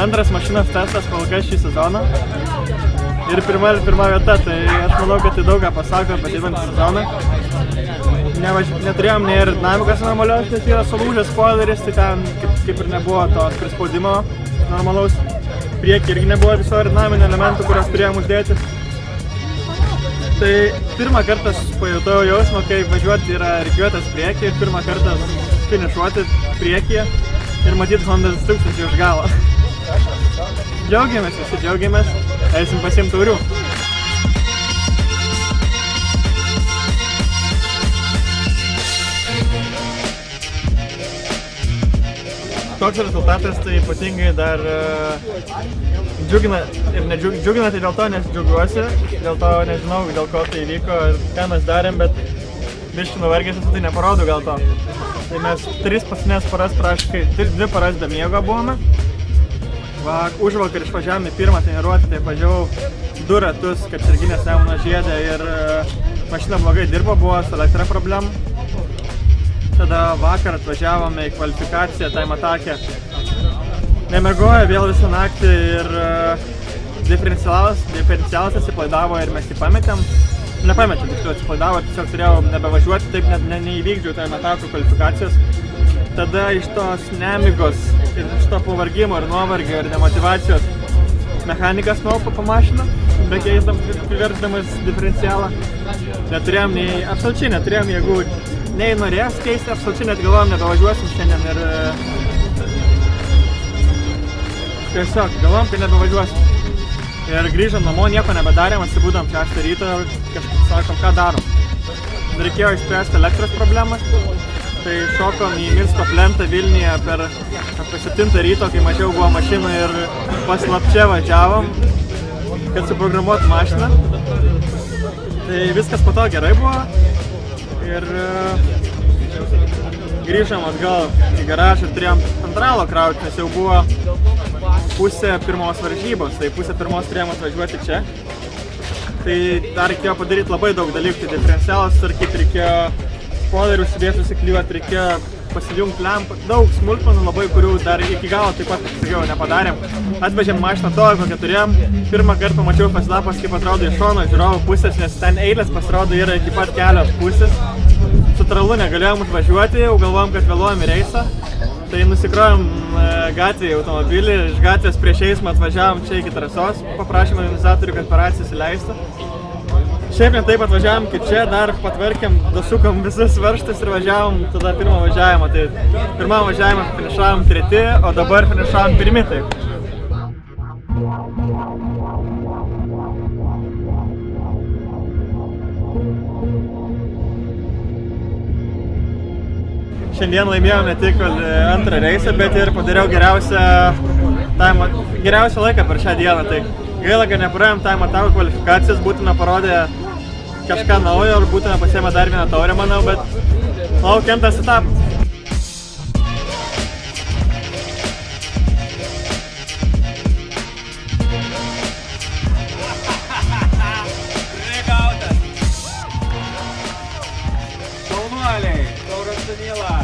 antras mašinos testas kol kas šį sezoną. Ir pirma vieta, tai aš manau, kad tai daug ką pasako apie dirbantį sezoną. Neturėjom nei aerodinamikos normalios, nes yra sulūžęs spoileris, tai ten kaip ir nebuvo to prispaudimo normalaus. Priekį irgi nebuvo viso aerodinaminių elementų, kurios turėjom uždėti. Tai pirmą kartą pajutau jausmą, kai važiuoti yra rikiuotas priekį ir pirmą kartą finišuoti priekyje ir matyti Honda 1000 už galo. Džiaugiamės, visi džiaugiamės, eisim pasiimti taurių. Toks rezultatas tai ypatingai dar džiugina ir nedžiugina, tai dėl to nes džiaugiuosi, dėl to nežinau, dėl ko tai įvyko ir ką mes darėm, bet biškį nuvargęs tai neparodo gal to. Tai mes 3 paskutinės paras praškai, 2 paras be miego buvome. Užvakar išvažiavome į pirmą treniruotę, tai važiavau 2 ratus kačerginės Nemuno žiede ir mašina blogai dirbo, buvo su elektra problemų. Tada vakar atvažiavome į kvalifikaciją time atake. Nemiegojo vėl visą naktį ir diferencialas atsiplaidavo ir mes jį pametėm. Nepametėm, tiksliau atsiplaidavo, tiesiog turėjau nebevažiuoti, taip net neįvykdžiau time atako kvalifikacijos. Tada iš tos nemigos ir iš to pavargimo ir nuovargio ir demotivacijos mechanikas nuopo po mašiną, priversdamas diferencialą. Absoliučiai neturėjom jėgų, nei norėjęs keisti, absoliučiai net galvojom, nebevažiuosim šiandien ir tiesiog galvojom, kad nebevažiuosim. Ir grįžom namo, nieko nebedarėm, atsibūdom 6 ryto, kažkaip sakom, ką darom. Reikėjo išspręsti elektros problemas. Tai šokom į Minsko plentą Vilniuje apie 7 ryto, kai mažiau buvo mašinų ir paslapčia važiavom, kad suprogramuot mašiną. Tai viskas po to gerai buvo ir grįžom atgal į garažą ir turėjom antralo krauti, nes jau buvo pusė pirmos varžybos, tai pusė pirmos turėjom atvažiuoti čia. Tai dar reikėjo padaryti labai daug dalykų, tai diferencialas tvarkyti, reikėjo spoilerių užsidėti, susikliuoti, reikėjo pasijungti lempą, daug smulkmenų labai, kurių dar iki galo taip pat, kaip sakiau, nepadarėm. Atvežėm mašiną tokią, kokią turėjom. Pirmą kartą pamačiau pasilapas, kaip atrodo iš šono žiūrovų pusės, nes ten eilės pasirodo yra iki pat kelios pusės. Su tralu negalėjom užvažiuoti, jau galvojom, kad vėluojam į reisą. Tai nusikrovėm gatvėje automobilį, iš gatvės prieš eismą atvažiavom čia iki trasos, paprašėm organizatorių, kad per atsį įsileistų. Šiaip ne taip atvažiavom, kad čia dar patvarkėm, dasukom visus varžtus ir važiavom tada pirmą važiavimą. Tai pirmą važiavimą finišavom 3, o dabar finišavom 1 taip. Šiandien laimėjau ne tik antrą reisą, bet ir padariau geriausią laiką per šią dieną. Tai gaila, kad nepraėjom time atako kvalifikacijos, būtume parodę kažką naujo ir būtume pasiėmę dar vieną taurę, manau, bet laukiam tas etapas. Šaunuoliai, tauras Danila.